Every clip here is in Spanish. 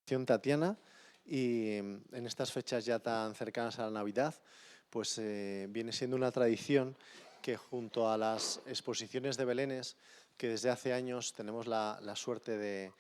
Tatiana, y en estas fechas ya tan cercanas a la Navidad, pues viene siendo una tradición que junto a las exposiciones de Belénes, que desde hace años tenemos la suerte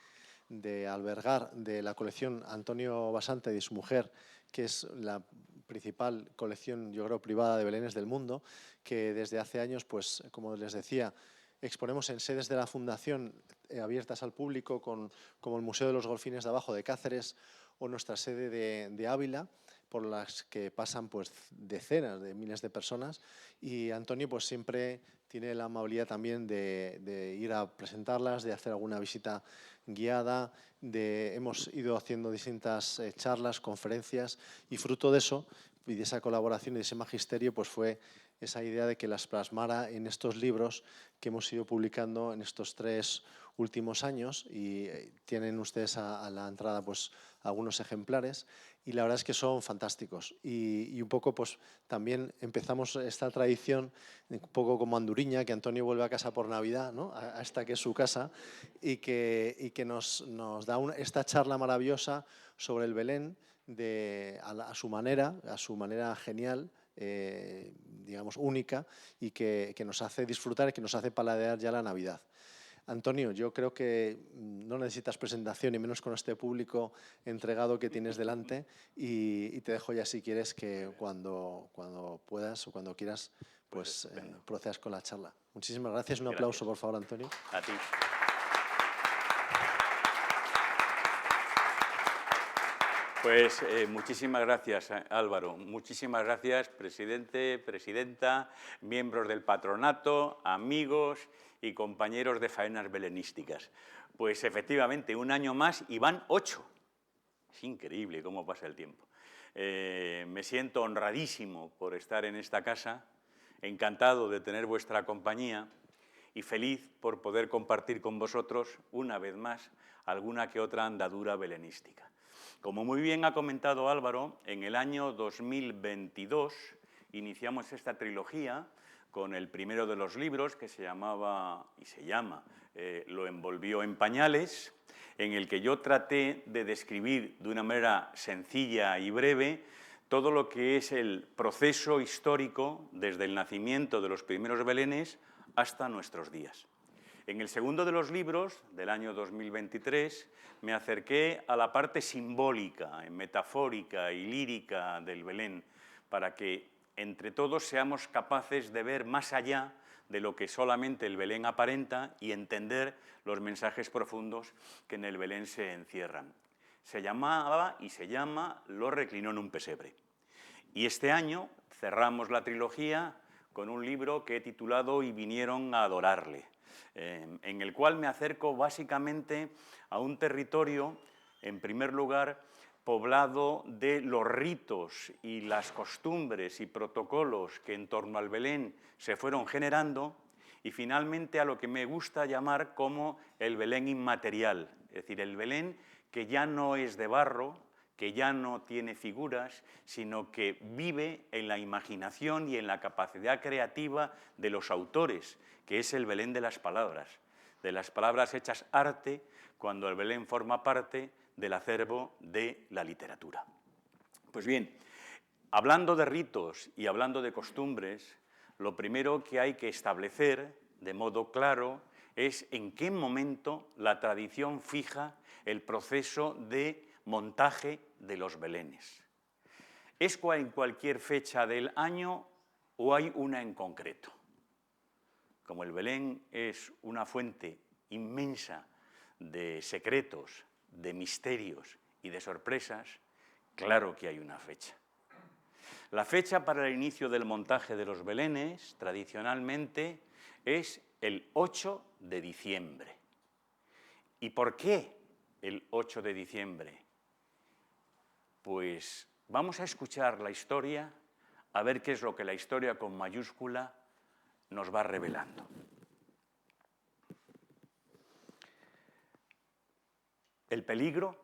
de albergar de la colección Antonio Basante y su mujer, que es la principal colección, yo creo, privada de Belénes del mundo, que desde hace años, pues como les decía, exponemos en sedes de la Fundación abiertas al público, como el Museo de los Golfines de Abajo de Cáceres o nuestra sede de Ávila, por las que pasan pues decenas de miles de personas. Y Antonio pues siempre tiene la amabilidad también de ir a presentarlas, de hacer alguna visita guiada, hemos ido haciendo distintas charlas, conferencias, y fruto de eso y de esa colaboración y de ese magisterio pues fue esa idea de que las plasmara en estos libros que hemos ido publicando en estos 3 últimos años, y tienen ustedes a la entrada pues algunos ejemplares, y la verdad es que son fantásticos. Y un poco pues también empezamos esta tradición un poco como Anduriña, que Antonio vuelve a casa por Navidad, ¿no? a esta que es su casa, y que nos da esta charla maravillosa sobre el Belén a su manera genial, digamos única, y que nos hace disfrutar y que nos hace paladear ya la Navidad. Antonio, yo creo que no necesitas presentación, y menos con este público entregado que tienes delante, y te dejo ya si quieres que cuando puedas o cuando quieras pues procedas con la charla. Muchísimas gracias. Un aplauso, por favor, Antonio. A ti. Pues muchísimas gracias, Álvaro. Muchísimas gracias, presidente, presidenta, miembros del patronato, amigos y compañeros de faenas belenísticas. Pues efectivamente, un año más y van 8. Es increíble cómo pasa el tiempo. Me siento honradísimo por estar en esta casa, encantado de tener vuestra compañía y feliz por poder compartir con vosotros, una vez más, alguna que otra andadura belenística. Como muy bien ha comentado Álvaro, en el año 2022 iniciamos esta trilogía con el primero de los libros, que se llamaba y se llama Lo envolvió en pañales, en el que yo traté de describir de una manera sencilla y breve todo lo que es el proceso histórico desde el nacimiento de los primeros belenes hasta nuestros días. En el segundo de los libros, del año 2023, me acerqué a la parte simbólica, metafórica y lírica del Belén, para que entre todos seamos capaces de ver más allá de lo que solamente el Belén aparenta y entender los mensajes profundos que en el Belén se encierran. Se llamaba y se llama Lo reclinó en un pesebre. Y este año cerramos la trilogía con un libro que he titulado Y vinieron a adorarle, en el cual me acerco básicamente a un territorio, en primer lugar, poblado de los ritos y las costumbres y protocolos que en torno al Belén se fueron generando, y finalmente a lo que me gusta llamar como el Belén inmaterial, es decir, el Belén que ya no es de barro, que ya no tiene figuras, sino que vive en la imaginación y en la capacidad creativa de los autores, que es el Belén de las palabras hechas arte, cuando el Belén forma parte del acervo de la literatura. Pues bien, hablando de ritos y hablando de costumbres, lo primero que hay que establecer de modo claro es en qué momento la tradición fija el proceso de montaje de los belenes. ¿Es en cualquier fecha del año o hay una en concreto? Como el Belén es una fuente inmensa de secretos, de misterios y de sorpresas, claro que hay una fecha. La fecha para el inicio del montaje de los belenes, tradicionalmente, es el 8 de diciembre. ¿Y por qué el 8 de diciembre? Pues vamos a escuchar la historia, a ver qué es lo que la historia con mayúscula nos va revelando. El peligro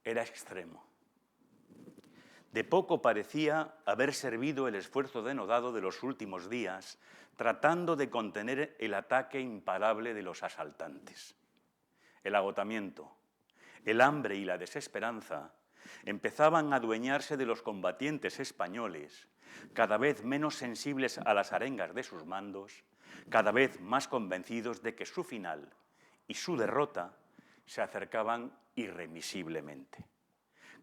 era extremo. De poco parecía haber servido el esfuerzo denodado de los últimos días, tratando de contener el ataque imparable de los asaltantes. El agotamiento, el hambre y la desesperanza empezaban a adueñarse de los combatientes españoles, cada vez menos sensibles a las arengas de sus mandos, cada vez más convencidos de que su final y su derrota se acercaban irremisiblemente.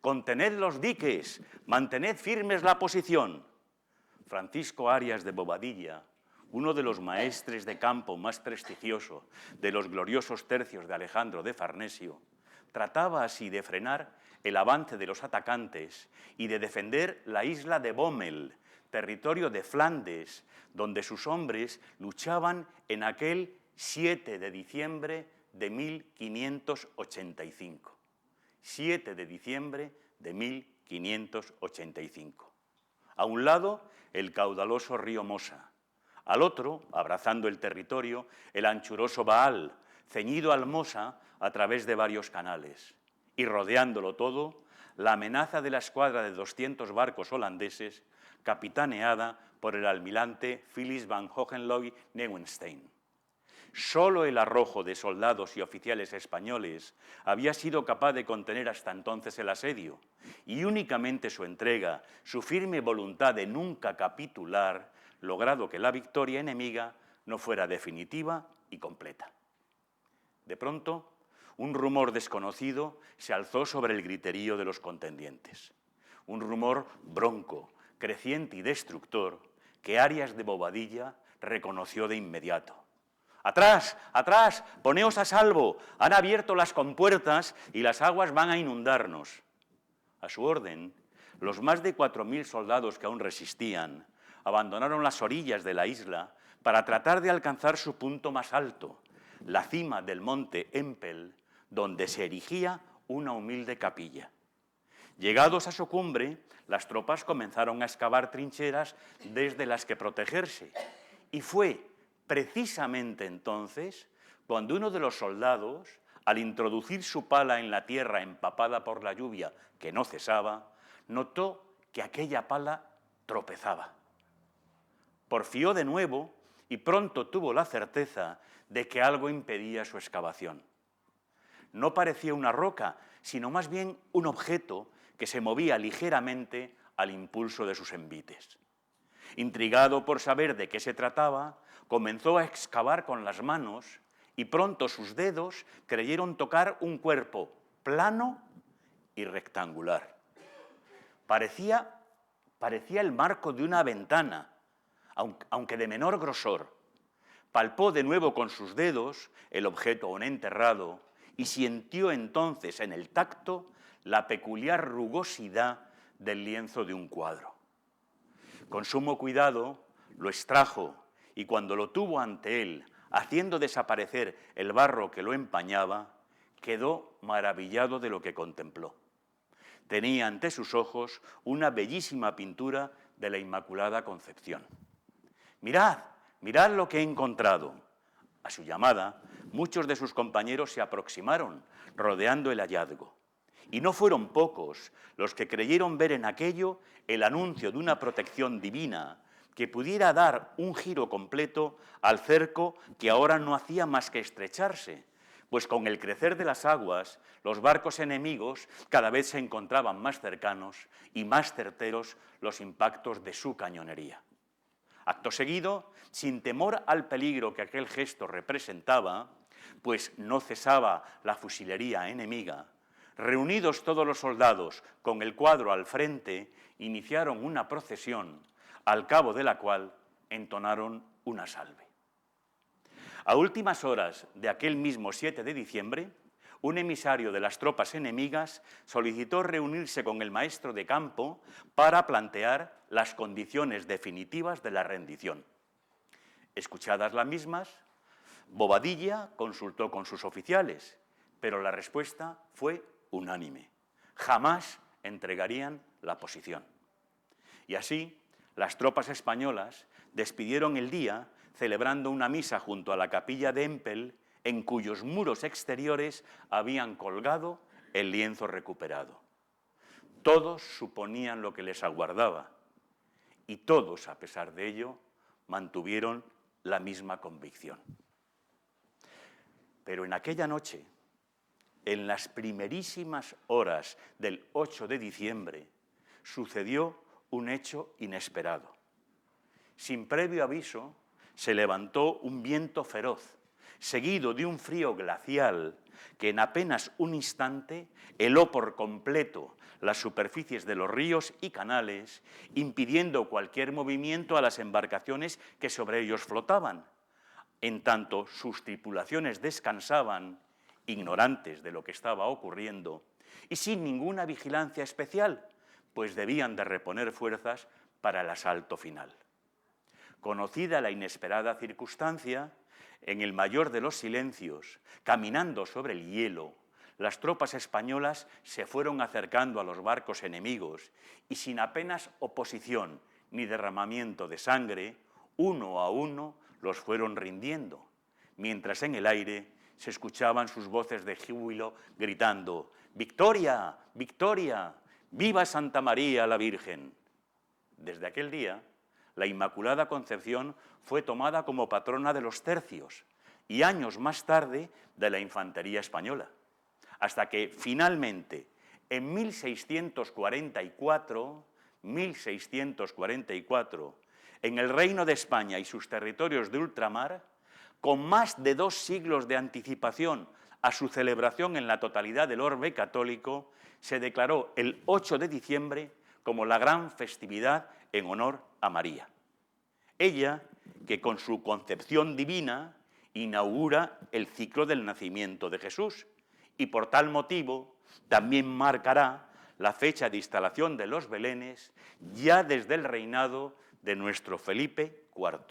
«Contened los diques, mantened firmes la posición». Francisco Arias de Bobadilla, uno de los maestres de campo más prestigioso de los gloriosos tercios de Alejandro de Farnesio, trataba así de frenar el avance de los atacantes y de defender la isla de Bommel, territorio de Flandes, donde sus hombres luchaban en aquel 7 de diciembre de 1585. 7 de diciembre de 1585. A un lado, el caudaloso río Mosa. Al otro, abrazando el territorio, el anchuroso Baal, ceñido al Mosa a través de varios canales. Y rodeándolo todo, la amenaza de la escuadra de 200 barcos holandeses, capitaneada por el almirante Philips van Hohenlohe-Neuenstein. Solo el arrojo de soldados y oficiales españoles había sido capaz de contener hasta entonces el asedio, y únicamente su entrega, su firme voluntad de nunca capitular, logrado que la victoria enemiga no fuera definitiva y completa. De pronto, un rumor desconocido se alzó sobre el griterío de los contendientes. Un rumor bronco, creciente y destructor que Arias de Bobadilla reconoció de inmediato. «¡Atrás! ¡Atrás! ¡Poneos a salvo! Han abierto las compuertas y las aguas van a inundarnos». A su orden, los más de 4.000 soldados que aún resistían abandonaron las orillas de la isla para tratar de alcanzar su punto más alto, la cima del monte Empel, donde se erigía una humilde capilla. Llegados a su cumbre, las tropas comenzaron a excavar trincheras desde las que protegerse, y fue precisamente entonces cuando uno de los soldados, al introducir su pala en la tierra empapada por la lluvia que no cesaba, notó que aquella pala tropezaba. Porfió de nuevo y pronto tuvo la certeza de que algo impedía su excavación. No parecía una roca, sino más bien un objeto que se movía ligeramente al impulso de sus envites. Intrigado por saber de qué se trataba, comenzó a excavar con las manos y pronto sus dedos creyeron tocar un cuerpo plano y rectangular. Parecía el marco de una ventana, aunque de menor grosor. Palpó de nuevo con sus dedos el objeto aún enterrado y sintió entonces en el tacto la peculiar rugosidad del lienzo de un cuadro. Con sumo cuidado lo extrajo y cuando lo tuvo ante él, haciendo desaparecer el barro que lo empañaba, quedó maravillado de lo que contempló. Tenía ante sus ojos una bellísima pintura de la Inmaculada Concepción. «Mirad, mirad lo que he encontrado». A su llamada, muchos de sus compañeros se aproximaron, rodeando el hallazgo. Y no fueron pocos los que creyeron ver en aquello el anuncio de una protección divina que pudiera dar un giro completo al cerco que ahora no hacía más que estrecharse, pues con el crecer de las aguas, los barcos enemigos cada vez se encontraban más cercanos y más certeros los impactos de su cañonería. Acto seguido, sin temor al peligro que aquel gesto representaba, pues no cesaba la fusilería enemiga, reunidos todos los soldados con el cuadro al frente, iniciaron una procesión, al cabo de la cual entonaron una salve. A últimas horas de aquel mismo 7 de diciembre, un emisario de las tropas enemigas solicitó reunirse con el maestro de campo para plantear las condiciones definitivas de la rendición. Escuchadas las mismas, Bobadilla consultó con sus oficiales, pero la respuesta fue unánime. Jamás entregarían la posición. Y así, las tropas españolas despidieron el día celebrando una misa junto a la capilla de Empel, en cuyos muros exteriores habían colgado el lienzo recuperado. Todos suponían lo que les aguardaba y todos, a pesar de ello, mantuvieron la misma convicción. Pero en aquella noche, en las primerísimas horas del 8 de diciembre, sucedió un hecho inesperado. Sin previo aviso, se levantó un viento feroz, seguido de un frío glacial que en apenas un instante heló por completo las superficies de los ríos y canales, impidiendo cualquier movimiento a las embarcaciones que sobre ellos flotaban, en tanto sus tripulaciones descansaban, ignorantes de lo que estaba ocurriendo, y sin ninguna vigilancia especial, pues debían de reponer fuerzas para el asalto final. Conocida la inesperada circunstancia, en el mayor de los silencios, caminando sobre el hielo, las tropas españolas se fueron acercando a los barcos enemigos y sin apenas oposición ni derramamiento de sangre, uno a uno los fueron rindiendo, mientras en el aire se escuchaban sus voces de júbilo gritando: «¡Victoria! ¡Victoria! ¡Viva Santa María la Virgen!». Desde aquel día, la Inmaculada Concepción fue tomada como patrona de los tercios y años más tarde de la infantería española, hasta que finalmente en 1644, en el Reino de España y sus territorios de ultramar, con más de 2 siglos de anticipación a su celebración en la totalidad del orbe católico, se declaró el 8 de diciembre como la gran festividad en honor a María. Ella, que con su concepción divina inaugura el ciclo del nacimiento de Jesús y por tal motivo también marcará la fecha de instalación de los belenes ya desde el reinado de nuestro Felipe IV.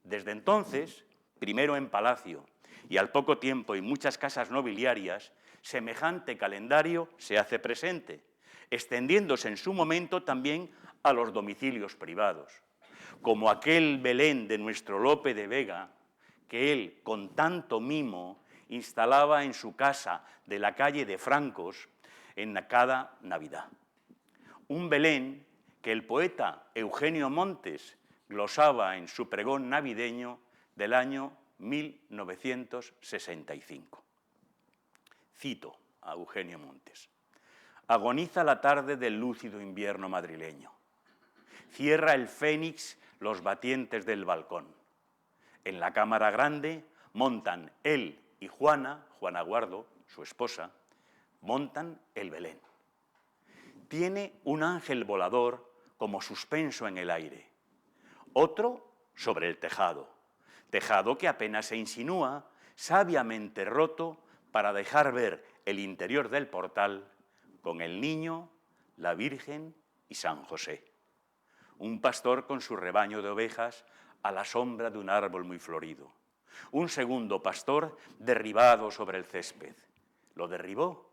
Desde entonces, primero en palacio y al poco tiempo en muchas casas nobiliarias, semejante calendario se hace presente, extendiéndose en su momento también a los domicilios privados, como aquel Belén de nuestro Lope de Vega, que él, con tanto mimo, instalaba en su casa de la calle de Francos en cada Navidad. Un Belén que el poeta Eugenio Montes glosaba en su pregón navideño del año 1965. Cito a Eugenio Montes: «Agoniza la tarde del lúcido invierno madrileño. Cierra el fénix los batientes del balcón. En la cámara grande montan él y Juana Guardo, su esposa, montan el Belén. Tiene un ángel volador como suspenso en el aire, otro sobre el tejado que apenas se insinúa, sabiamente roto para dejar ver el interior del portal con el niño, la Virgen y San José. Un pastor con su rebaño de ovejas a la sombra de un árbol muy florido. Un segundo pastor derribado sobre el césped. Lo derribó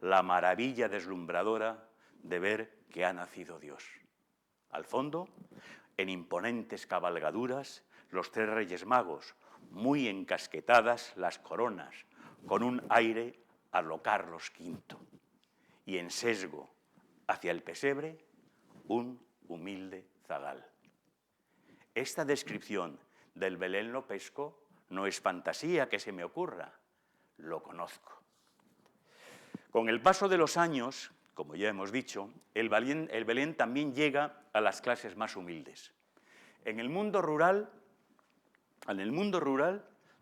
la maravilla deslumbradora de ver que ha nacido Dios. Al fondo, en imponentes cabalgaduras, los 3 Reyes Magos, muy encasquetadas las coronas, con un aire a lo Carlos V. Y en sesgo hacia el pesebre, un humilde zagal. Esta descripción del Belén lopesco no es fantasía que se me ocurra, lo conozco. Con el paso de los años, como ya hemos dicho, el Belén también llega a las clases más humildes. En el mundo rural,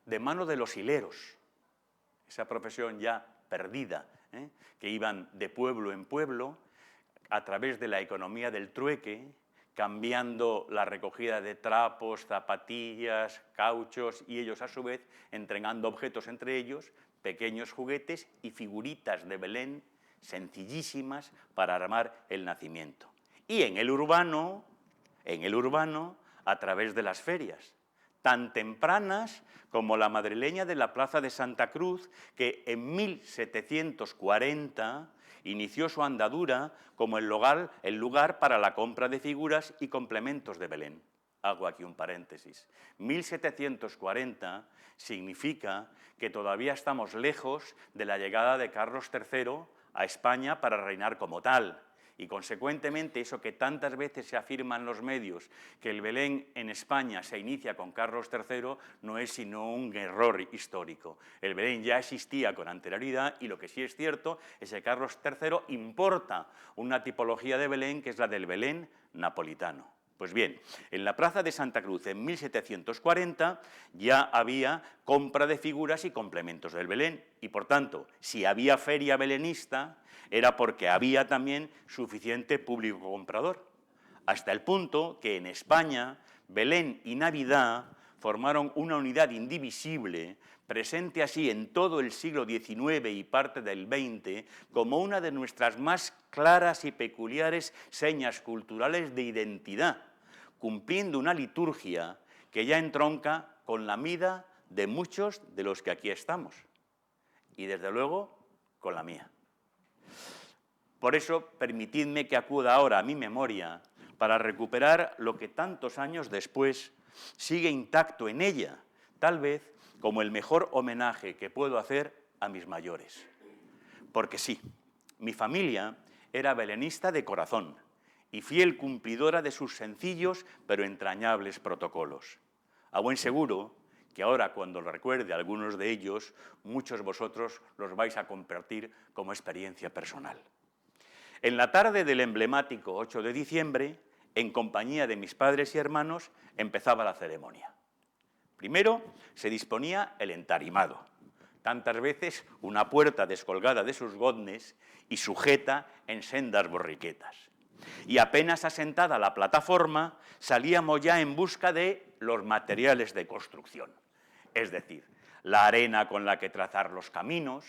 de mano de los hileros, esa profesión ya perdida, que iban de pueblo en pueblo, a través de la economía del trueque, cambiando la recogida de trapos, zapatillas, cauchos, y ellos a su vez entregando objetos entre ellos, pequeños juguetes y figuritas de Belén sencillísimas para armar el nacimiento. Y en el urbano, a través de las ferias, tan tempranas como la madrileña de la Plaza de Santa Cruz, que en 1740 inició su andadura como el lugar para la compra de figuras y complementos de Belén. Hago aquí un paréntesis. 1740 significa que todavía estamos lejos de la llegada de Carlos III a España para reinar como tal, Y, consecuentemente, eso que tantas veces se afirma en los medios, que el Belén en España se inicia con Carlos III, no es sino un error histórico. El Belén ya existía con anterioridad y lo que sí es cierto es que Carlos III importa una tipología de Belén que es la del Belén napolitano. Pues bien, en la Plaza de Santa Cruz en 1740 ya había compra de figuras y complementos del Belén y, por tanto, si había feria belenista era porque había también suficiente público comprador, hasta el punto que en España Belén y Navidad formaron una unidad indivisible, presente así en todo el siglo XIX y parte del XX, como una de nuestras más claras y peculiares señas culturales de identidad, cumpliendo una liturgia que ya entronca con la vida de muchos de los que aquí estamos, y desde luego con la mía. Por eso, permitidme que acuda ahora a mi memoria para recuperar lo que tantos años después sigue intacto en ella, tal vez como el mejor homenaje que puedo hacer a mis mayores. Porque sí, mi familia era belenista de corazón y fiel cumplidora de sus sencillos pero entrañables protocolos. A buen seguro que ahora, cuando recuerde algunos de ellos, muchos de vosotros los vais a compartir como experiencia personal. En la tarde del emblemático 8 de diciembre, en compañía de mis padres y hermanos, empezaba la ceremonia. Primero se disponía el entarimado, tantas veces una puerta descolgada de sus goznes y sujeta en sendas borriquetas. Y apenas asentada la plataforma, salíamos ya en busca de los materiales de construcción, es decir, la arena con la que trazar los caminos,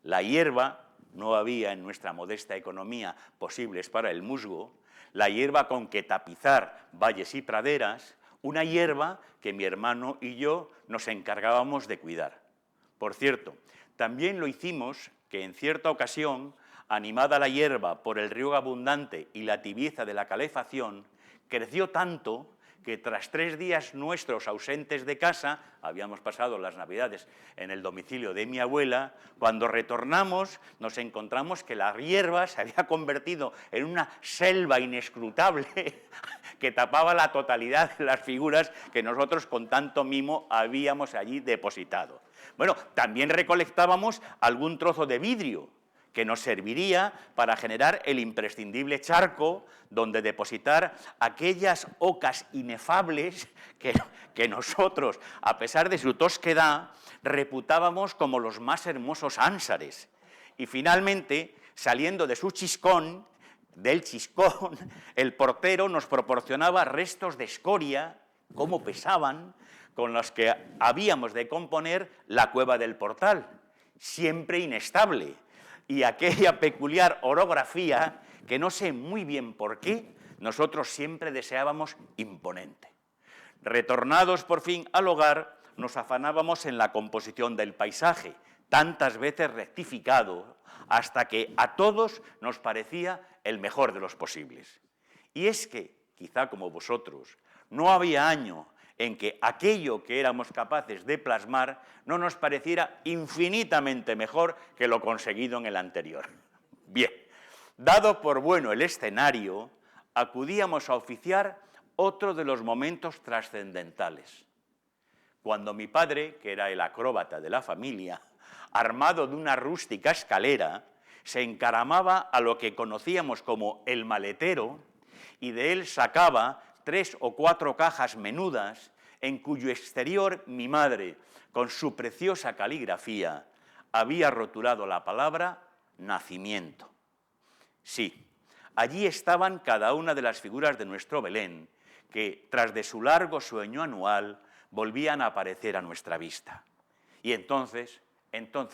la hierba, no había en nuestra modesta economía posibles para el musgo, la hierba con que tapizar valles y praderas, una hierba que mi hermano y yo nos encargábamos de cuidar. Por cierto, también lo hicimos que en cierta ocasión, animada la hierba por el riego abundante y la tibieza de la calefacción, creció tanto que tras 3 días nuestros ausentes de casa, habíamos pasado las Navidades en el domicilio de mi abuela, cuando retornamos nos encontramos que la hierba se había convertido en una selva inescrutable que tapaba la totalidad de las figuras que nosotros con tanto mimo habíamos allí depositado. Bueno, también recolectábamos algún trozo de vidrio que nos serviría para generar el imprescindible charco donde depositar aquellas ocas inefables que nosotros, a pesar de su tosquedad, reputábamos como los más hermosos ánsares. Y finalmente, saliendo de su chiscón, del chiscón, el portero nos proporcionaba restos de escoria, como pesaban, con los que habíamos de componer la cueva del portal, siempre inestable, y aquella peculiar orografía que no sé muy bien por qué nosotros siempre deseábamos imponente. Retornados por fin al hogar, nos afanábamos en la composición del paisaje, tantas veces rectificado, hasta que a todos nos parecía el mejor de los posibles. Y es que, quizá como vosotros, no había año en que aquello que éramos capaces de plasmar no nos pareciera infinitamente mejor que lo conseguido en el anterior. Bien, dado por bueno el escenario, acudíamos a oficiar otro de los momentos trascendentales. Cuando mi padre, que era el acróbata de la familia, armado de una rústica escalera, se encaramaba a lo que conocíamos como el maletero y de él sacaba 3 o 4 cajas menudas en cuyo exterior mi madre, con su preciosa caligrafía, había rotulado la palabra nacimiento. Sí, allí estaban cada una de las figuras de nuestro Belén, que tras de su largo sueño anual volvían a aparecer a nuestra vista. Y entonces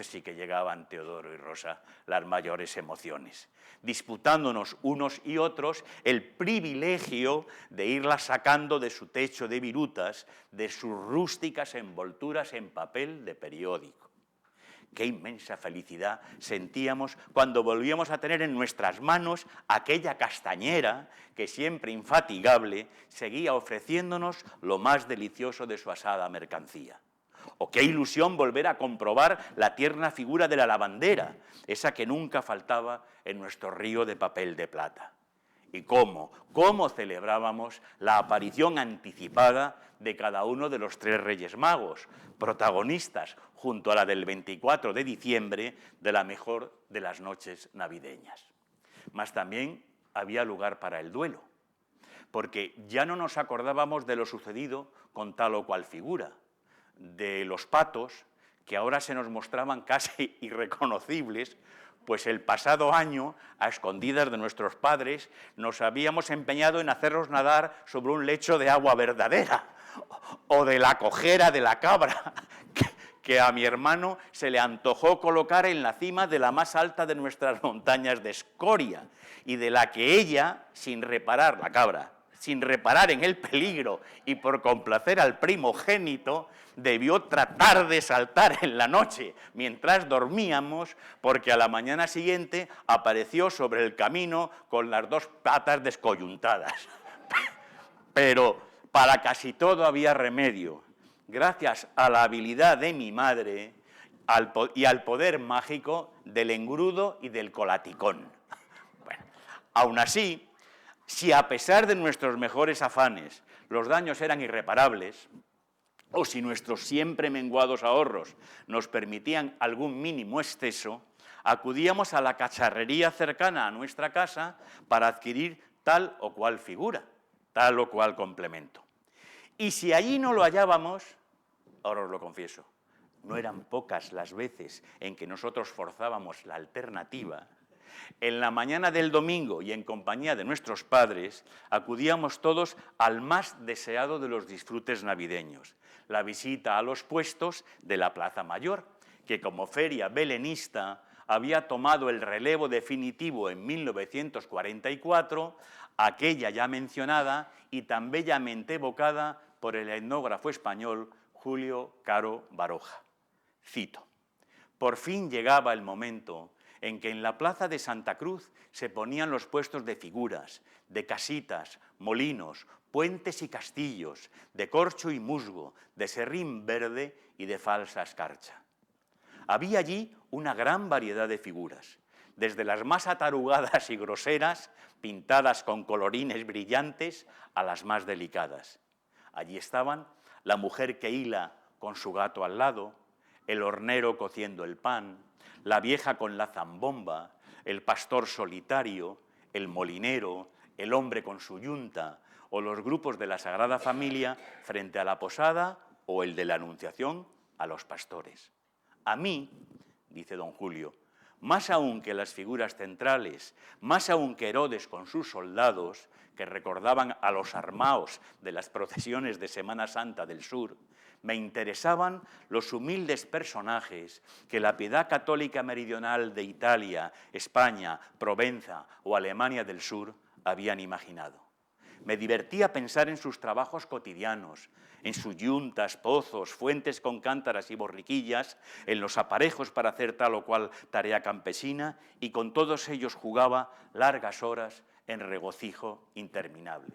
sí que llegaban Teodoro y Rosa las mayores emociones, disputándonos unos y otros el privilegio de irlas sacando de su techo de virutas, de sus rústicas envolturas en papel de periódico. Qué inmensa felicidad sentíamos cuando volvíamos a tener en nuestras manos aquella castañera que siempre infatigable seguía ofreciéndonos lo más delicioso de su asada mercancía. O qué ilusión volver a comprobar la tierna figura de la lavandera, esa que nunca faltaba en nuestro río de papel de plata. ¿Y cómo celebrábamos la aparición anticipada de cada uno de los 3 Reyes Magos, protagonistas, junto a la del 24 de diciembre, de la mejor de las noches navideñas? Mas también había lugar para el duelo, porque ya no nos acordábamos de lo sucedido con tal o cual figura, de los patos, que ahora se nos mostraban casi irreconocibles, pues el pasado año, a escondidas de nuestros padres, nos habíamos empeñado en hacerlos nadar sobre un lecho de agua verdadera, o de la cojera de la cabra, que a mi hermano se le antojó colocar en la cima de la más alta de nuestras montañas de escoria, y de la que ella, sin reparar, la cabra, sin reparar en el peligro y por complacer al primogénito, debió tratar de saltar en la noche mientras dormíamos, porque a la mañana siguiente apareció sobre el camino con las 2 patas descoyuntadas. Pero para casi todo había remedio, gracias a la habilidad de mi madre y al poder mágico del engrudo y del colaticón. Bueno, aún así, si a pesar de nuestros mejores afanes los daños eran irreparables, o si nuestros siempre menguados ahorros nos permitían algún mínimo exceso, acudíamos a la cacharrería cercana a nuestra casa para adquirir tal o cual figura, tal o cual complemento. Y si allí no lo hallábamos, ahora os lo confieso, no eran pocas las veces en que nosotros forzábamos la alternativa, en la mañana del domingo y en compañía de nuestros padres, acudíamos todos al más deseado de los disfrutes navideños, la visita a los puestos de la Plaza Mayor, que como feria belenista había tomado el relevo definitivo en 1944, aquella ya mencionada y tan bellamente evocada por el etnógrafo español Julio Caro Baroja. Cito: «Por fin llegaba el momento en que en la plaza de Santa Cruz se ponían los puestos de figuras, de casitas, molinos, puentes y castillos, de corcho y musgo, de serrín verde y de falsa escarcha. Había allí una gran variedad de figuras, desde las más atarugadas y groseras, pintadas con colorines brillantes, a las más delicadas. Allí estaban la mujer que hila con su gato al lado, el hornero cociendo el pan, la vieja con la zambomba, el pastor solitario, el molinero, el hombre con su yunta, o los grupos de la Sagrada Familia frente a la posada, o el de la Anunciación a los pastores. A mí, dice don Julio, más aún que las figuras centrales, más aún que Herodes con sus soldados, que recordaban a los armaos de las procesiones de Semana Santa del Sur, me interesaban los humildes personajes que la piedad católica meridional de Italia, España, Provenza o Alemania del Sur habían imaginado. Me divertía pensar en sus trabajos cotidianos, en sus yuntas, pozos, fuentes con cántaras y borriquillas, en los aparejos para hacer tal o cual tarea campesina, y con todos ellos jugaba largas horas en regocijo interminable.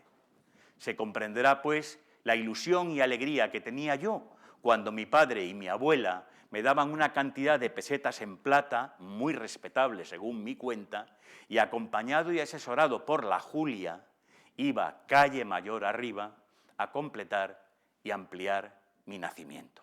Se comprenderá, pues, la ilusión y alegría que tenía yo cuando mi padre y mi abuela me daban una cantidad de pesetas en plata, muy respetable según mi cuenta, y acompañado y asesorado por la Julia, iba calle Mayor arriba a completar y ampliar mi nacimiento.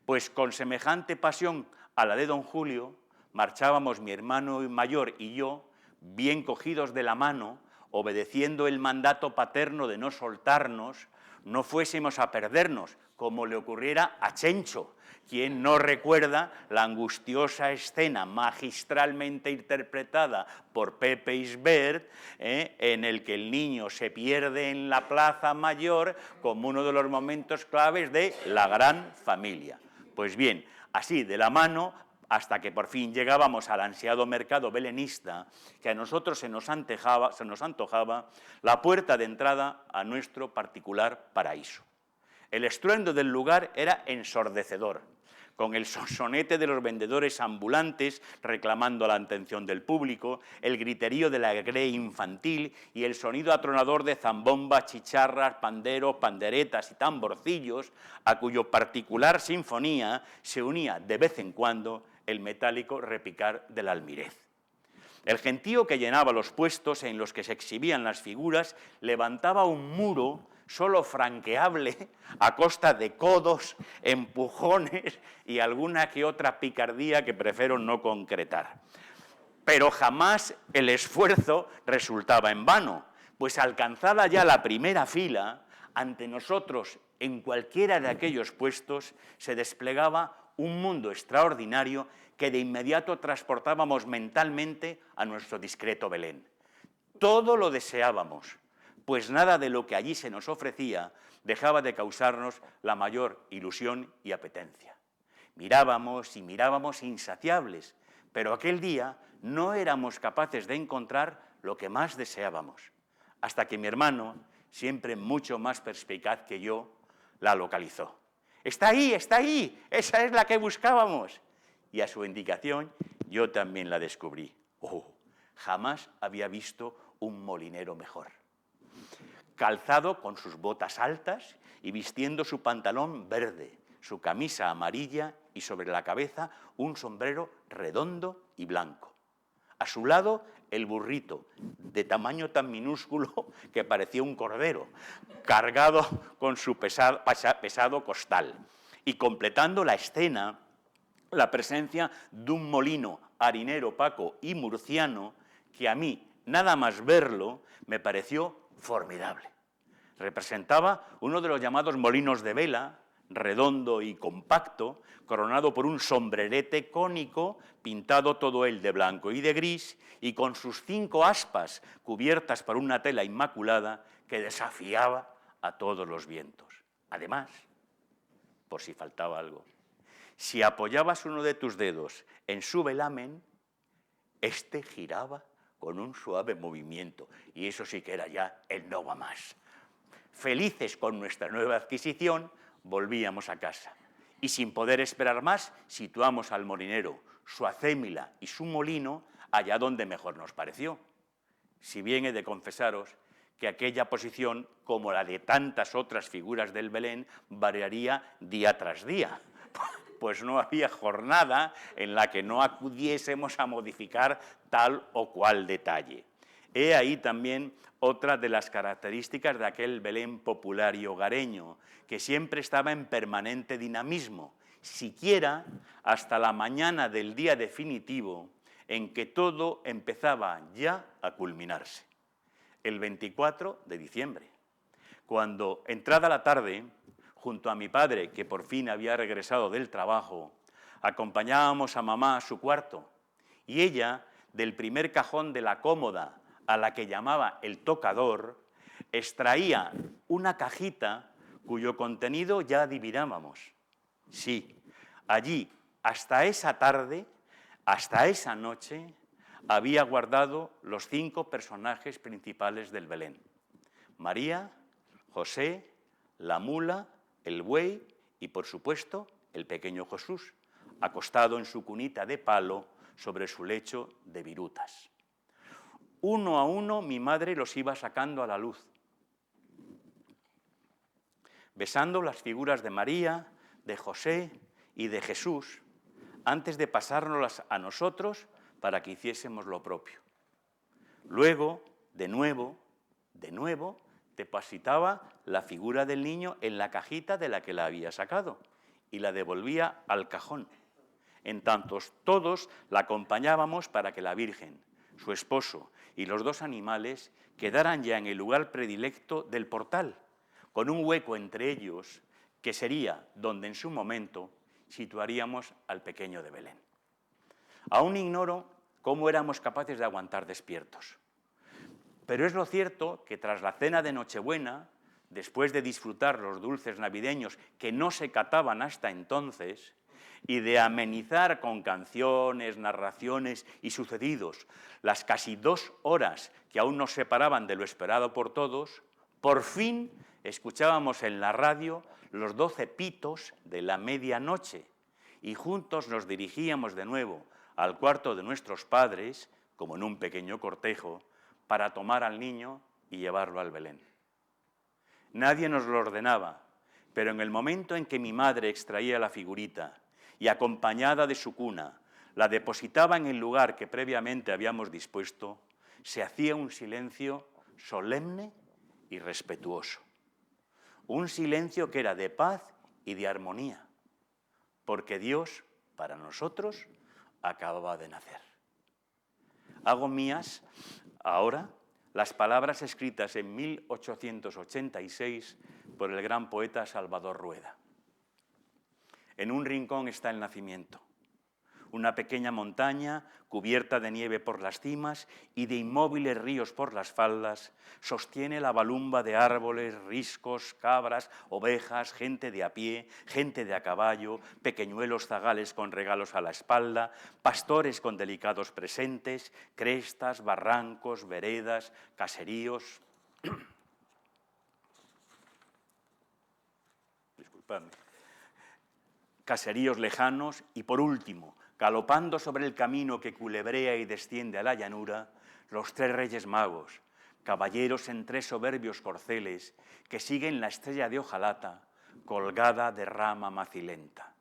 Pues con semejante pasión a la de don Julio, marchábamos mi hermano mayor y yo, bien cogidos de la mano, obedeciendo el mandato paterno de no soltarnos, no fuésemos a perdernos, como le ocurriera a Chencho, quien no recuerda la angustiosa escena magistralmente interpretada por Pepe Isbert, en el que el niño se pierde en la Plaza Mayor como uno de los momentos claves de La Gran Familia. Pues bien, así de la mano, hasta que por fin llegábamos al ansiado mercado belenista, que a nosotros se nos antojaba la puerta de entrada a nuestro particular paraíso. El estruendo del lugar era ensordecedor. con el sonsonete de los vendedores ambulantes reclamando la atención del público, el griterío de la grey infantil y el sonido atronador de zambombas, chicharras, panderos, panderetas y tamborcillos, a cuyo particular sinfonía se unía de vez en cuando el metálico repicar del almirez. El gentío que llenaba los puestos en los que se exhibían las figuras levantaba un muro solo franqueable a costa de codos, empujones y alguna que otra picardía que prefiero no concretar. Pero jamás el esfuerzo resultaba en vano, pues alcanzada ya la primera fila, ante nosotros, en cualquiera de aquellos puestos, se desplegaba un mundo extraordinario que de inmediato transportábamos mentalmente a nuestro discreto Belén. Todo lo deseábamos, pues nada de lo que allí se nos ofrecía dejaba de causarnos la mayor ilusión y apetencia. Mirábamos y mirábamos insaciables, pero aquel día no éramos capaces de encontrar lo que más deseábamos, hasta que mi hermano, siempre mucho más perspicaz que yo, la localizó. ¡Está ahí, esa es la que buscábamos! Y a su indicación yo también la descubrí. ¡Oh! Jamás había visto un molinero mejor. Calzado con sus botas altas y vistiendo su pantalón verde, su camisa amarilla y sobre la cabeza un sombrero redondo y blanco. A su lado el burrito, de tamaño tan minúsculo que parecía un cordero, cargado con su pesado costal. Y completando la escena, la presencia de un molino harinero opaco y murciano que a mí, nada más verlo, me pareció formidable. Representaba uno de los llamados molinos de vela, redondo y compacto, coronado por un sombrerete cónico, pintado todo él de blanco y de gris, y con sus 5 aspas cubiertas por una tela inmaculada que desafiaba a todos los vientos. Además, por si faltaba algo, si apoyabas uno de tus dedos en su velamen, este giraba con un suave movimiento, y eso sí que era ya el no va más. Felices con nuestra nueva adquisición, volvíamos a casa, y sin poder esperar más, situamos al molinero, su acémila y su molino allá donde mejor nos pareció. Si bien he de confesaros que aquella posición, como la de tantas otras figuras del Belén, variaría día tras día, pues no había jornada en la que no acudiésemos a modificar tal o cual detalle. He ahí también otra de las características de aquel Belén popular y hogareño, que siempre estaba en permanente dinamismo, siquiera hasta la mañana del día definitivo en que todo empezaba ya a culminarse, el 24 de diciembre, cuando, entrada la tarde, junto a mi padre, que por fin había regresado del trabajo, acompañábamos a mamá a su cuarto, y ella, del primer cajón de la cómoda, a la que llamaba el tocador, extraía una cajita cuyo contenido ya adivinábamos. Sí, allí, hasta esa tarde, hasta esa noche, había guardado los 5 personajes principales del Belén: María, José, la mula, el buey y, por supuesto, el pequeño Jesús, acostado en su cunita de palo sobre su lecho de virutas. Uno a uno mi madre los iba sacando a la luz, besando las figuras de María, de José y de Jesús, antes de pasárnoslas a nosotros para que hiciésemos lo propio. Luego, de nuevo, depositaba la figura del niño en la cajita de la que la había sacado y la devolvía al cajón. En tanto, todos la acompañábamos para que la Virgen, su esposo y los 2 animales quedaran ya en el lugar predilecto del portal, con un hueco entre ellos que sería donde en su momento situaríamos al pequeño de Belén. Aún ignoro cómo éramos capaces de aguantar despiertos. Pero es lo cierto que tras la cena de Nochebuena, después de disfrutar los dulces navideños que no se cataban hasta entonces, y de amenizar con canciones, narraciones y sucedidos las casi 2 horas que aún nos separaban de lo esperado por todos, por fin escuchábamos en la radio los 12 pitos de la medianoche, y juntos nos dirigíamos de nuevo al cuarto de nuestros padres, como en un pequeño cortejo, para tomar al niño y llevarlo al Belén. Nadie nos lo ordenaba, pero en el momento en que mi madre extraía la figurita y, acompañada de su cuna, la depositaba en el lugar que previamente habíamos dispuesto, se hacía un silencio solemne y respetuoso. Un silencio que era de paz y de armonía, porque Dios, para nosotros, acababa de nacer. Hago mías ahora las palabras escritas en 1886 por el gran poeta Salvador Rueda. En un rincón está el nacimiento, una pequeña montaña cubierta de nieve por las cimas y de inmóviles ríos por las faldas, sostiene la balumba de árboles, riscos, cabras, ovejas, gente de a pie, gente de a caballo, pequeñuelos zagales con regalos a la espalda, pastores con delicados presentes, crestas, barrancos, veredas, caseríos. Disculpadme. Caseríos lejanos y, por último, galopando sobre el camino que culebrea y desciende a la llanura, los tres Reyes Magos, caballeros en tres soberbios corceles que siguen la estrella de hojalata colgada de rama macilenta.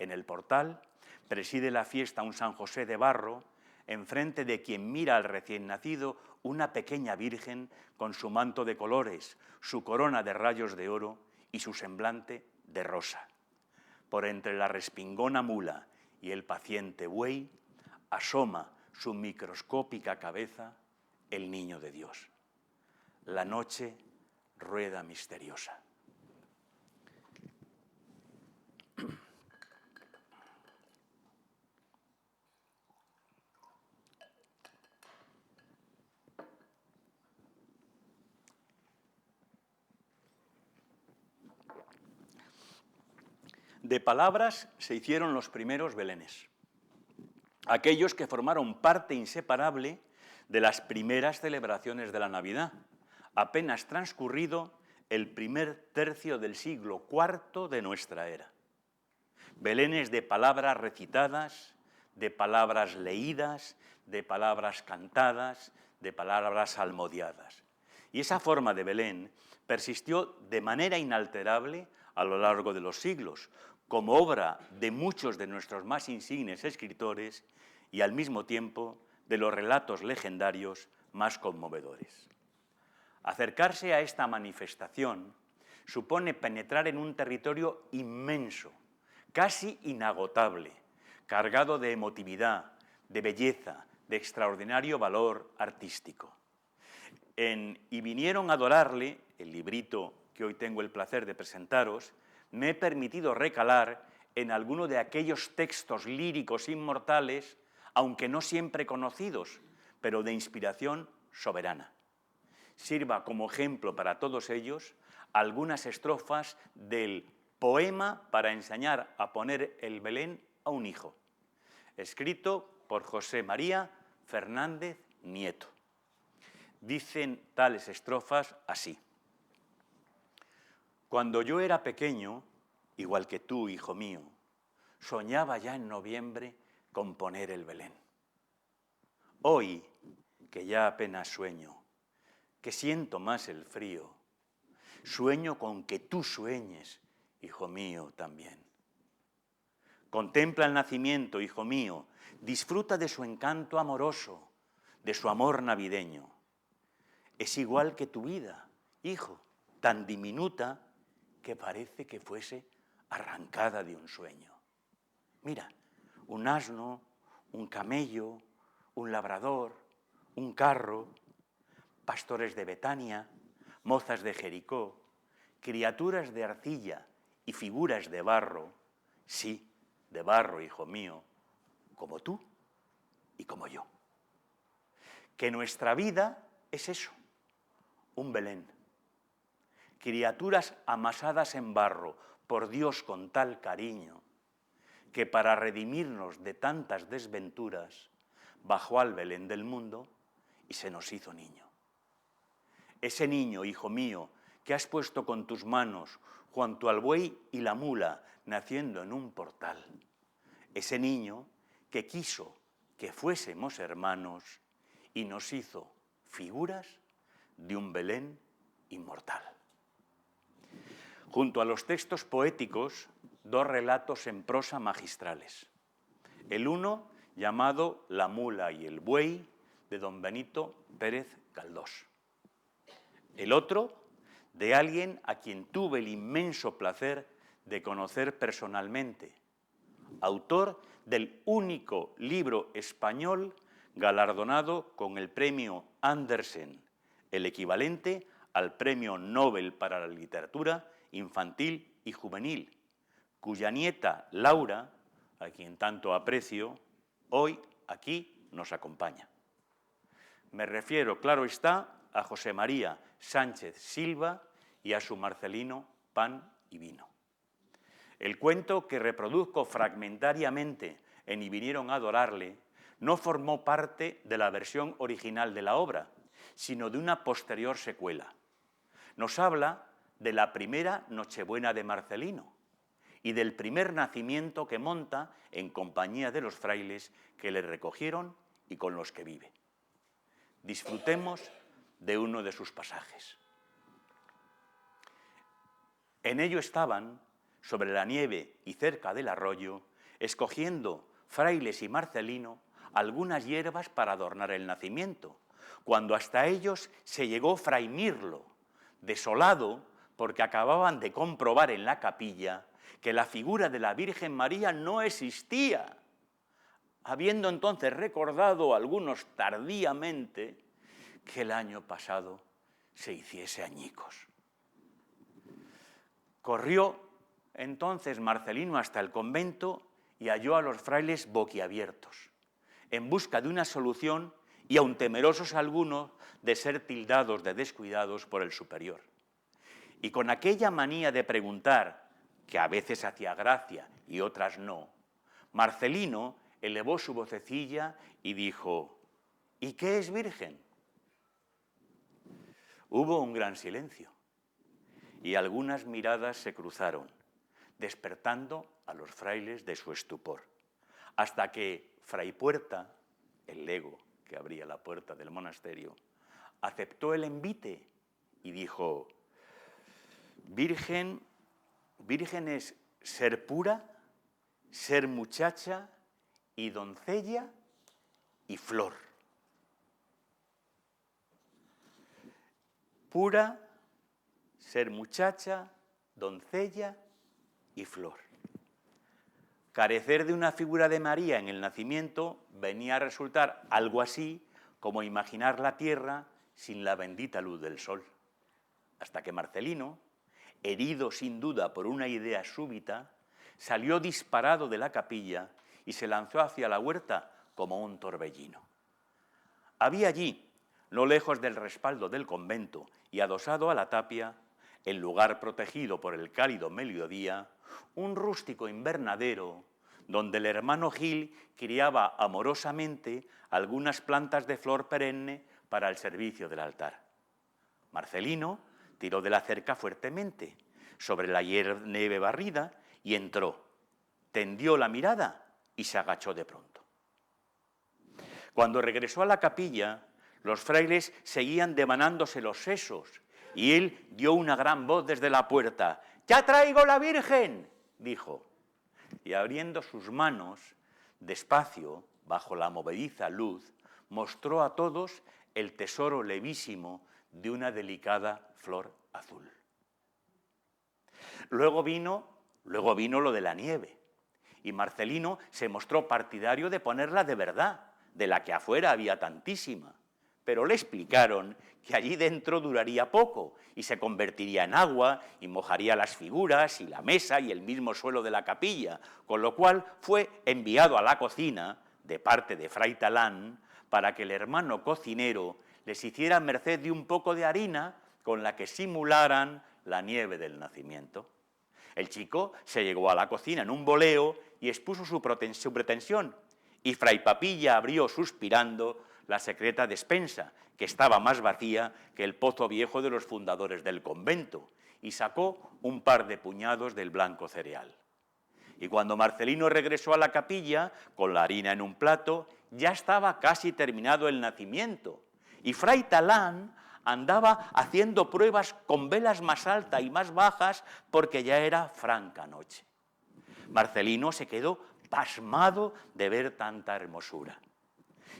En el portal preside la fiesta un San José de barro, enfrente de quien mira al recién nacido una pequeña virgen con su manto de colores, su corona de rayos de oro y su semblante de rosa. Por entre la respingona mula y el paciente buey, asoma su microscópica cabeza el niño de Dios. La noche rueda misteriosa. De palabras se hicieron los primeros belenes, aquellos que formaron parte inseparable de las primeras celebraciones de la Navidad, apenas transcurrido el primer tercio del siglo IV de nuestra era. Belenes de palabras recitadas, de palabras leídas, de palabras cantadas, de palabras salmodiadas. Y esa forma de Belén persistió de manera inalterable a lo largo de los siglos, como obra de muchos de nuestros más insignes escritores y al mismo tiempo de los relatos legendarios más conmovedores. Acercarse a esta manifestación supone penetrar en un territorio inmenso, casi inagotable, cargado de emotividad, de belleza, de extraordinario valor artístico. Y vinieron a adorarle, el librito que hoy tengo el placer de presentaros, me he permitido recalar en alguno de aquellos textos líricos inmortales, aunque no siempre conocidos, pero de inspiración soberana. Sirva como ejemplo para todos ellos algunas estrofas del Poema para enseñar a poner el Belén a un hijo, escrito por José María Fernández Nieto. Dicen tales estrofas así: Cuando yo era pequeño, igual que tú, hijo mío, soñaba ya en noviembre con poner el Belén. Hoy, que ya apenas sueño, que siento más el frío, sueño con que tú sueñes, hijo mío, también. Contempla el nacimiento, hijo mío, disfruta de su encanto amoroso, de su amor navideño. Es igual que tu vida, hijo, tan diminuta que parece que fuese arrancada de un sueño. Mira, un asno, un camello, un labrador, un carro, pastores de Betania, mozas de Jericó, criaturas de arcilla y figuras de barro, sí, de barro, hijo mío, como tú y como yo. Que nuestra vida es eso, un Belén. Criaturas amasadas en barro por Dios con tal cariño, que para redimirnos de tantas desventuras, bajó al Belén del mundo y se nos hizo niño. Ese niño, hijo mío, que has puesto con tus manos junto al buey y la mula, naciendo en un portal. ese niño que quiso que fuésemos hermanos y nos hizo figuras de un Belén inmortal. Junto a los textos poéticos, dos relatos en prosa magistrales. El uno, llamado La mula y el buey, de don Benito Pérez Galdós. El otro, de alguien a quien tuve el inmenso placer de conocer personalmente, autor del único libro español galardonado con el premio Andersen, el equivalente al Premio Nobel para la Literatura Infantil y Juvenil, cuya nieta Laura, a quien tanto aprecio, hoy aquí nos acompaña. Me refiero, claro está, a José María Sánchez Silva y a su Marcelino Pan y Vino. El cuento que reproduzco fragmentariamente en Y vinieron a adorarle no formó parte de la versión original de la obra, sino de una posterior secuela. Nos habla de la primera Nochebuena de Marcelino y del primer nacimiento que monta en compañía de los frailes que le recogieron y con los que vive. Disfrutemos de uno de sus pasajes. En ello estaban, sobre la nieve y cerca del arroyo, escogiendo frailes y Marcelino algunas hierbas para adornar el nacimiento, cuando hasta ellos se llegó Fray Mirlo, desolado porque acababan de comprobar en la capilla que la figura de la Virgen María no existía, habiendo entonces recordado algunos tardíamente que el año pasado se hiciese añicos. Corrió entonces Marcelino hasta el convento y halló a los frailes boquiabiertos, en busca de una solución y aun temerosos algunos de ser tildados de descuidados por el superior. Y con aquella manía de preguntar, que a veces hacía gracia y otras no, Marcelino elevó su vocecilla y dijo: ¿y qué es virgen? Hubo un gran silencio y algunas miradas se cruzaron, despertando a los frailes de su estupor, hasta que Fray Puerta, el lego que abría la puerta del monasterio, aceptó el envite y dijo: virgen es ser pura, ser muchacha y doncella y flor. Pura, ser muchacha, doncella y flor. Carecer de una figura de María en el nacimiento venía a resultar algo así como imaginar la tierra sin la bendita luz del sol. Hasta que Marcelino, herido sin duda por una idea súbita, salió disparado de la capilla y se lanzó hacia la huerta como un torbellino. Había allí, no lejos del respaldo del convento y adosado a la tapia, el lugar protegido por el cálido mediodía, un rústico invernadero donde el hermano Gil criaba amorosamente algunas plantas de flor perenne para el servicio del altar. Marcelino tiró de la cerca fuertemente sobre la nieve barrida y entró, tendió la mirada y se agachó de pronto. Cuando regresó a la capilla, los frailes seguían devanándose los sesos y él dio una gran voz desde la puerta. «¡Ya traigo la Virgen!», dijo, y abriendo sus manos, despacio, bajo la movediza luz, mostró a todos el tesoro levísimo de una delicada flor azul. Luego vino lo de la nieve, y Marcelino se mostró partidario de ponerla de verdad, de la que afuera había tantísima, pero le explicaron que allí dentro duraría poco y se convertiría en agua y mojaría las figuras y la mesa y el mismo suelo de la capilla, con lo cual fue enviado a la cocina de parte de Fray Talán para que el hermano cocinero les hiciera merced de un poco de harina con la que simularan la nieve del nacimiento. El chico se llegó a la cocina en un boleo y expuso su pretensión, y Fray Papilla abrió suspirando la secreta despensa, que estaba más vacía que el pozo viejo de los fundadores del convento, y sacó un par de puñados del blanco cereal. Y cuando Marcelino regresó a la capilla, con la harina en un plato, ya estaba casi terminado el nacimiento. Y Fray Talán andaba haciendo pruebas con velas más altas y más bajas porque ya era franca noche. Marcelino se quedó pasmado de ver tanta hermosura.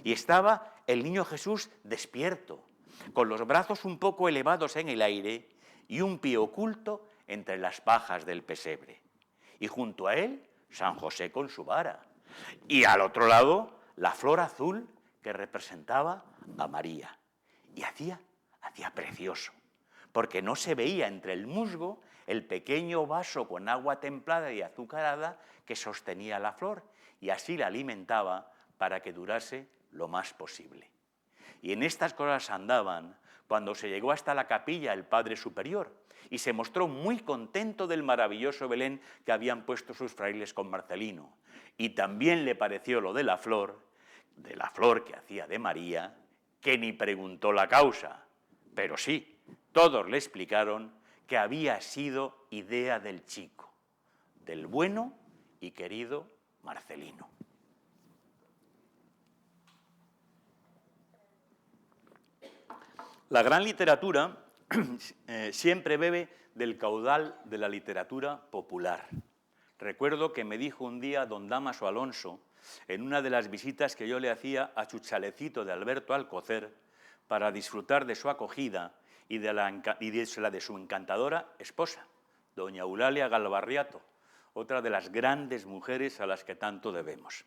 Y estaba el niño Jesús despierto, con los brazos un poco elevados en el aire y un pie oculto entre las pajas del pesebre. Y junto a él, San José con su vara. Y al otro lado, la flor azul que representaba a María. Y hacía precioso, porque no se veía entre el musgo el pequeño vaso con agua templada y azucarada que sostenía la flor, y así la alimentaba para que durase lo más posible. Y en estas cosas andaban cuando se llegó hasta la capilla el Padre Superior, y se mostró muy contento del maravilloso Belén que habían puesto sus frailes con Marcelino. Y también le pareció lo de la flor que hacía de María, que ni preguntó la causa. Pero sí, todos le explicaron que había sido idea del chico, del bueno y querido Marcelino. La gran literatura siempre bebe del caudal de la literatura popular. Recuerdo que me dijo un día don Dámaso Alonso, en una de las visitas que yo le hacía a su chalecito de Alberto Alcocer, para disfrutar de su acogida y de la de su encantadora esposa, doña Eulalia Galvarriato, otra de las grandes mujeres a las que tanto debemos.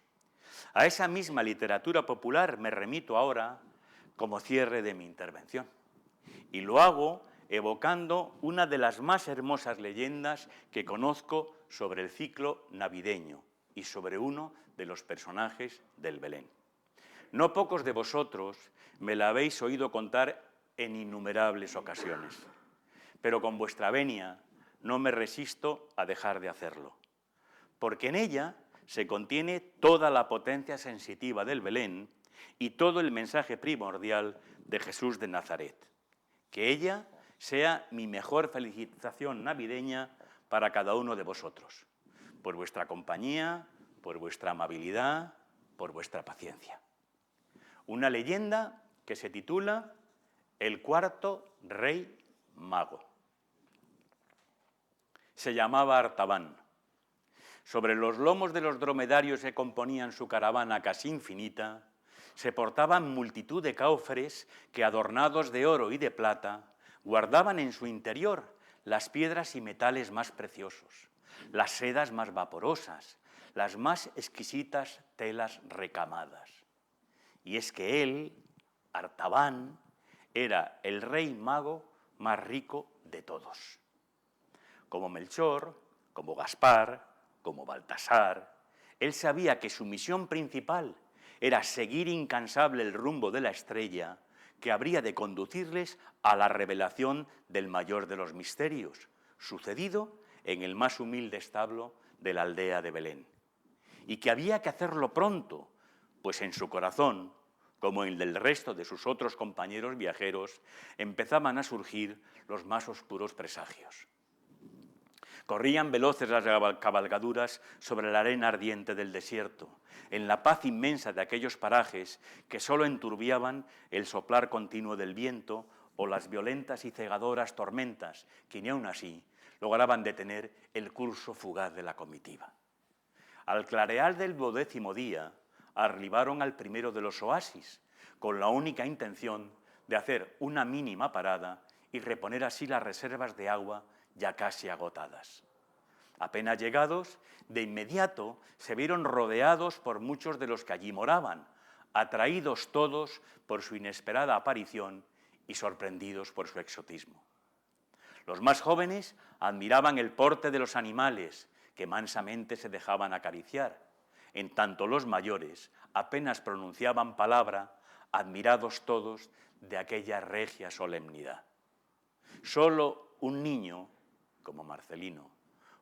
A esa misma literatura popular me remito ahora como cierre de mi intervención. Y lo hago evocando una de las más hermosas leyendas que conozco sobre el ciclo navideño y sobre uno de los personajes del Belén. No pocos de vosotros me la habéis oído contar en innumerables ocasiones, pero con vuestra venia no me resisto a dejar de hacerlo, porque en ella se contiene toda la potencia sensitiva del Belén y todo el mensaje primordial de Jesús de Nazaret. Que ella sea mi mejor felicitación navideña para cada uno de vosotros, por vuestra compañía, por vuestra amabilidad, por vuestra paciencia. Una leyenda que se titula El cuarto rey mago. Se llamaba Artaban. Sobre los lomos de los dromedarios que componían su caravana casi infinita, se portaban multitud de cofres que, adornados de oro y de plata, guardaban en su interior las piedras y metales más preciosos, las sedas más vaporosas, las más exquisitas telas recamadas. Y es que él, Artaban, era el rey mago más rico de todos. Como Melchor, como Gaspar, como Baltasar, él sabía que su misión principal era seguir incansable el rumbo de la estrella que habría de conducirles a la revelación del mayor de los misterios, sucedido en el más humilde establo de la aldea de Belén. Y que había que hacerlo pronto, pues en su corazón, como en el del resto de sus otros compañeros viajeros, empezaban a surgir los más oscuros presagios. Corrían veloces las cabalgaduras sobre la arena ardiente del desierto, en la paz inmensa de aquellos parajes que solo enturbiaban el soplar continuo del viento o las violentas y cegadoras tormentas que ni aun así lograban detener el curso fugaz de la comitiva. Al clarear del 12º día, arribaron al primero de los oasis, con la única intención de hacer una mínima parada y reponer así las reservas de agua ya casi agotadas. Apenas llegados, de inmediato se vieron rodeados por muchos de los que allí moraban, atraídos todos por su inesperada aparición y sorprendidos por su exotismo. Los más jóvenes admiraban el porte de los animales, que mansamente se dejaban acariciar, en tanto los mayores apenas pronunciaban palabra, admirados todos de aquella regia solemnidad. Solo un niño, como Marcelino,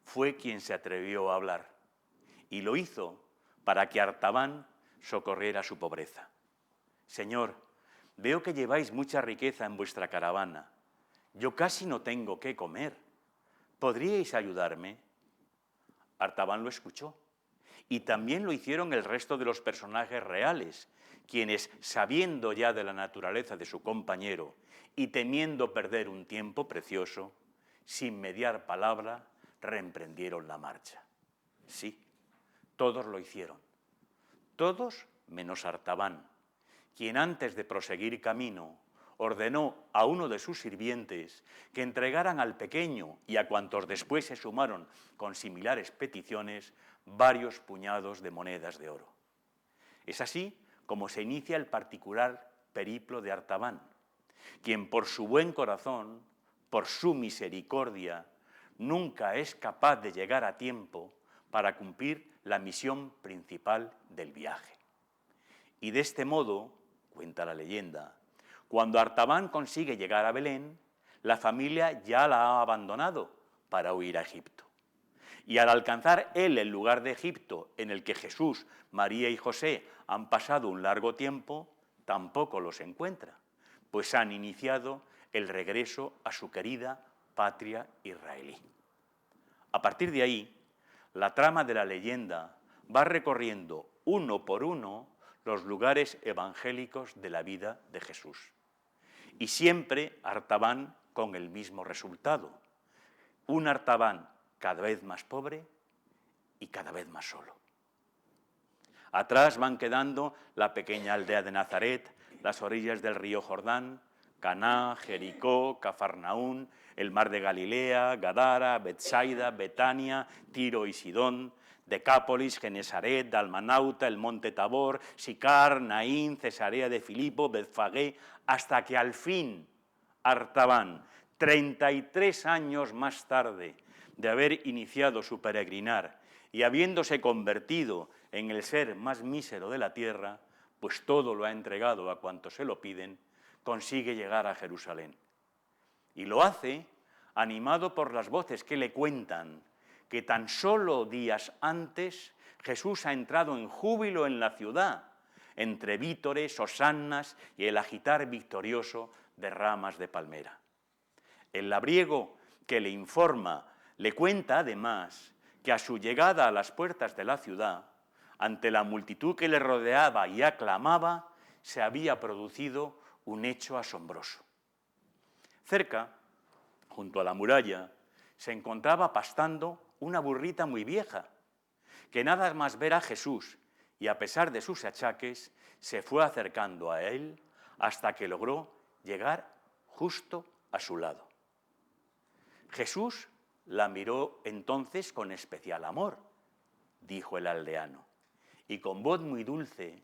fue quien se atrevió a hablar, y lo hizo para que Artaban socorriera su pobreza. Señor, veo que lleváis mucha riqueza en vuestra caravana. Yo casi no tengo qué comer. ¿Podríais ayudarme? Artaban lo escuchó. Y también lo hicieron el resto de los personajes reales, quienes, sabiendo ya de la naturaleza de su compañero y temiendo perder un tiempo precioso, sin mediar palabra, reemprendieron la marcha. Sí, todos lo hicieron. Todos menos Artaban, quien antes de proseguir camino ordenó a uno de sus sirvientes que entregaran al pequeño y a cuantos después se sumaron con similares peticiones varios puñados de monedas de oro. Es así como se inicia el particular periplo de Artaban, quien por su buen corazón, por su misericordia, nunca es capaz de llegar a tiempo para cumplir la misión principal del viaje. Y de este modo, cuenta la leyenda, cuando Artaban consigue llegar a Belén, la familia ya la ha abandonado para huir a Egipto. Y al alcanzar él el lugar de Egipto en el que Jesús, María y José han pasado un largo tiempo, tampoco los encuentra, pues han iniciado el regreso a su querida patria israelí. A partir de ahí, la trama de la leyenda va recorriendo uno por uno los lugares evangélicos de la vida de Jesús. Y siempre Artaban con el mismo resultado. Un Artaban cada vez más pobre y cada vez más solo. Atrás van quedando la pequeña aldea de Nazaret, las orillas del río Jordán, Caná, Jericó, Cafarnaún, el mar de Galilea, Gadara, Betsaida, Betania, Tiro y Sidón, Decápolis, Genesaret, Dalmanauta, el monte Tabor, Sicar, Naín, Cesarea de Filipo, Betfagé, hasta que al fin Artaban, 33 años más tarde de haber iniciado su peregrinar y habiéndose convertido en el ser más mísero de la tierra, pues todo lo ha entregado a cuantos se lo piden, consigue llegar a Jerusalén. Y lo hace animado por las voces que le cuentan que tan solo días antes Jesús ha entrado en júbilo en la ciudad, entre vítores, hosannas y el agitar victorioso de ramas de palmera. El labriego que le informa le cuenta además que a su llegada a las puertas de la ciudad, ante la multitud que le rodeaba y aclamaba, se había producido un hecho asombroso. Cerca, junto a la muralla, se encontraba pastando una burrita muy vieja, que nada más ver a Jesús y a pesar de sus achaques, se fue acercando a él hasta que logró llegar justo a su lado. Jesús la miró entonces con especial amor, dijo el aldeano, y con voz muy dulce,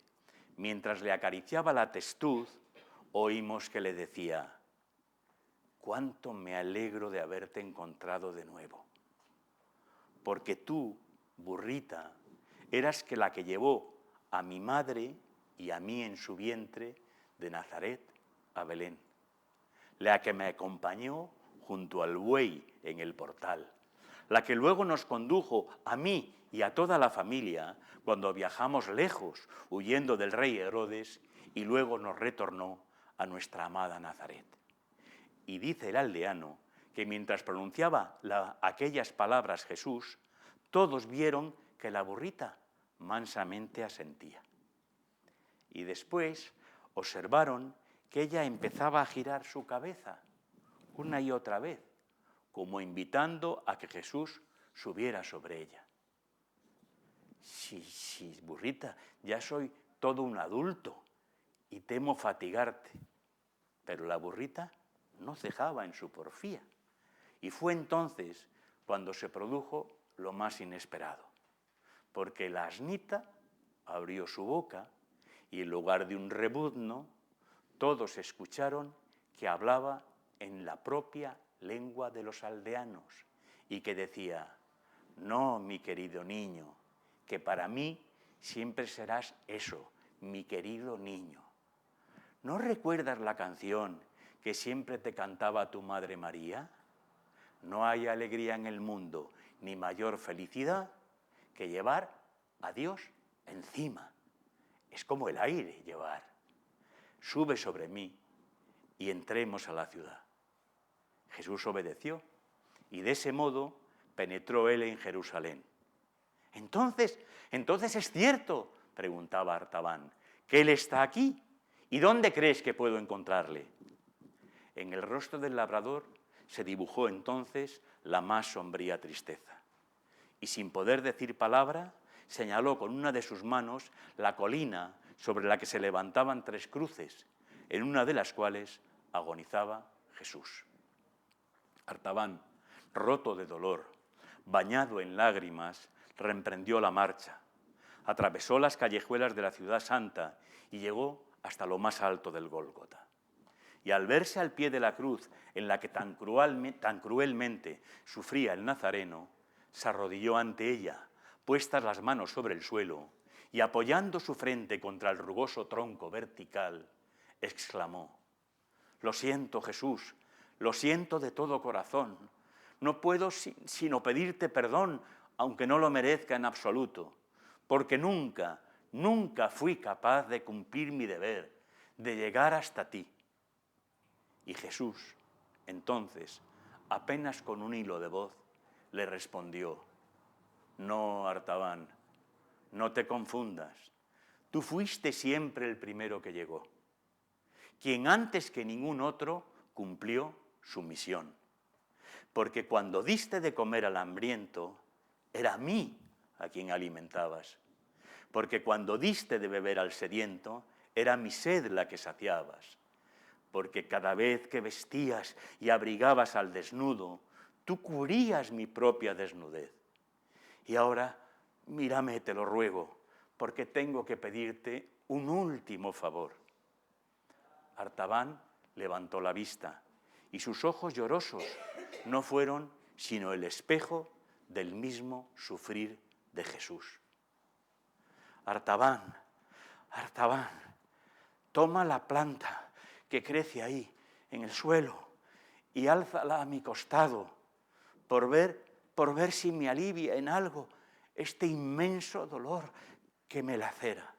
mientras le acariciaba la testuz, oímos que le decía: «Cuánto me alegro de haberte encontrado de nuevo, porque tú, burrita, eras que la que llevó a mi madre y a mí en su vientre de Nazaret a Belén, la que me acompañó junto al buey en el portal, la que luego nos condujo a mí y a toda la familia cuando viajamos lejos huyendo del rey Herodes y luego nos retornó a nuestra amada Nazaret». Y dice el aldeano que mientras pronunciaba aquellas palabras Jesús, todos vieron que la burrita mansamente asentía. Y después observaron que ella empezaba a girar su cabeza una y otra vez, como invitando a que Jesús subiera sobre ella. Sí, burrita, ya soy todo un adulto y temo fatigarte. Pero la burrita no cejaba en su porfía. Y fue entonces cuando se produjo lo más inesperado, porque la asnita abrió su boca y en lugar de un rebuzno, todos escucharon que hablaba en la propia lengua de los aldeanos y que decía: «No, mi querido niño, que para mí siempre serás eso, mi querido niño. ¿No recuerdas la canción que siempre te cantaba tu madre María? No hay alegría en el mundo ni mayor felicidad que llevar a Dios encima. Es como el aire llevar. Sube sobre mí y entremos a la ciudad». Jesús obedeció y de ese modo penetró él en Jerusalén. Entonces es cierto, preguntaba Artaban, que él está aquí. ¿Y dónde crees que puedo encontrarle? En el rostro del labrador se dibujó entonces la más sombría tristeza. Y sin poder decir palabra, señaló con una de sus manos la colina sobre la que se levantaban 3 cruces, en una de las cuales agonizaba Jesús. Artaban, roto de dolor, bañado en lágrimas, reemprendió la marcha. Atravesó las callejuelas de la ciudad santa y llegó hasta lo más alto del Gólgota. Y al verse al pie de la cruz en la que tan cruelmente sufría el nazareno, se arrodilló ante ella, puestas las manos sobre el suelo, y apoyando su frente contra el rugoso tronco vertical, exclamó: «Lo siento, Jesús, lo siento de todo corazón. No puedo sino pedirte perdón, aunque no lo merezca en absoluto, porque nunca fui capaz de cumplir mi deber, de llegar hasta ti». Y Jesús, entonces, apenas con un hilo de voz, le respondió: «No, Artaban, no te confundas. Tú fuiste siempre el primero que llegó, quien antes que ningún otro cumplió su misión. Porque cuando diste de comer al hambriento, era a mí a quien alimentabas. Porque cuando diste de beber al sediento, era mi sed la que saciabas. Porque cada vez que vestías y abrigabas al desnudo, tú cubrías mi propia desnudez. Y ahora, mírame, te lo ruego, porque tengo que pedirte un último favor». Artaban levantó la vista y sus ojos llorosos no fueron sino el espejo del mismo sufrir de Jesús. «Artaban, Artaban, toma la planta que crece ahí, en el suelo, y álzala a mi costado, por ver si me alivia en algo este inmenso dolor que me lacera».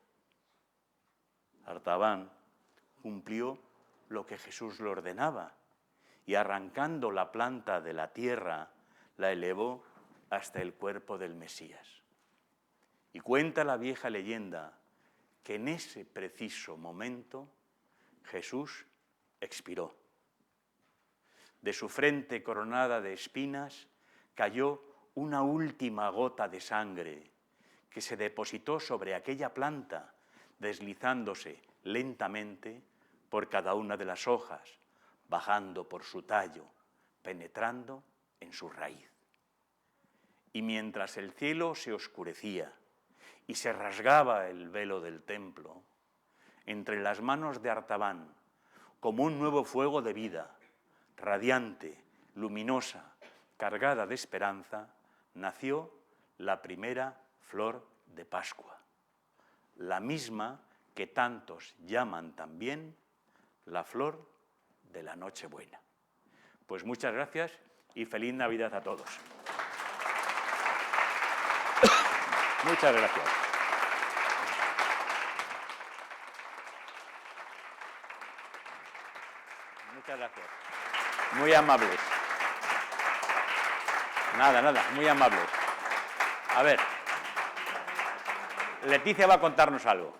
Artaban cumplió lo que Jesús le ordenaba y, arrancando la planta de la tierra, la elevó hasta el cuerpo del Mesías. Y cuenta la vieja leyenda que en ese preciso momento Jesús expiró. De su frente coronada de espinas cayó una última gota de sangre que se depositó sobre aquella planta, deslizándose lentamente por cada una de las hojas, bajando por su tallo, penetrando en su raíz. Y mientras el cielo se oscurecía y se rasgaba el velo del templo, entre las manos de Artaban, como un nuevo fuego de vida, radiante, luminosa, cargada de esperanza, nació la primera flor de Pascua, la misma que tantos llaman también la flor de la Nochebuena. Pues muchas gracias y feliz Navidad a todos. Muchas gracias. Muchas gracias. Muy amables. Nada, muy amables. A ver, Leticia va a contarnos algo.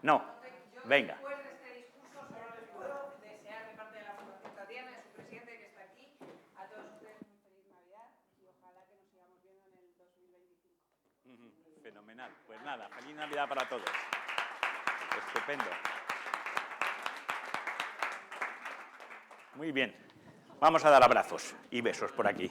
No, venga. Después de este discurso solo les puedo desear de parte de la Fundación Tatiana, de su presidente que está aquí, a todos ustedes muy feliz Navidad y ojalá que nos sigamos viendo en el 2025. Fenomenal. Pues nada, feliz Navidad para todos. Estupendo. Muy bien. Vamos a dar abrazos y besos por aquí.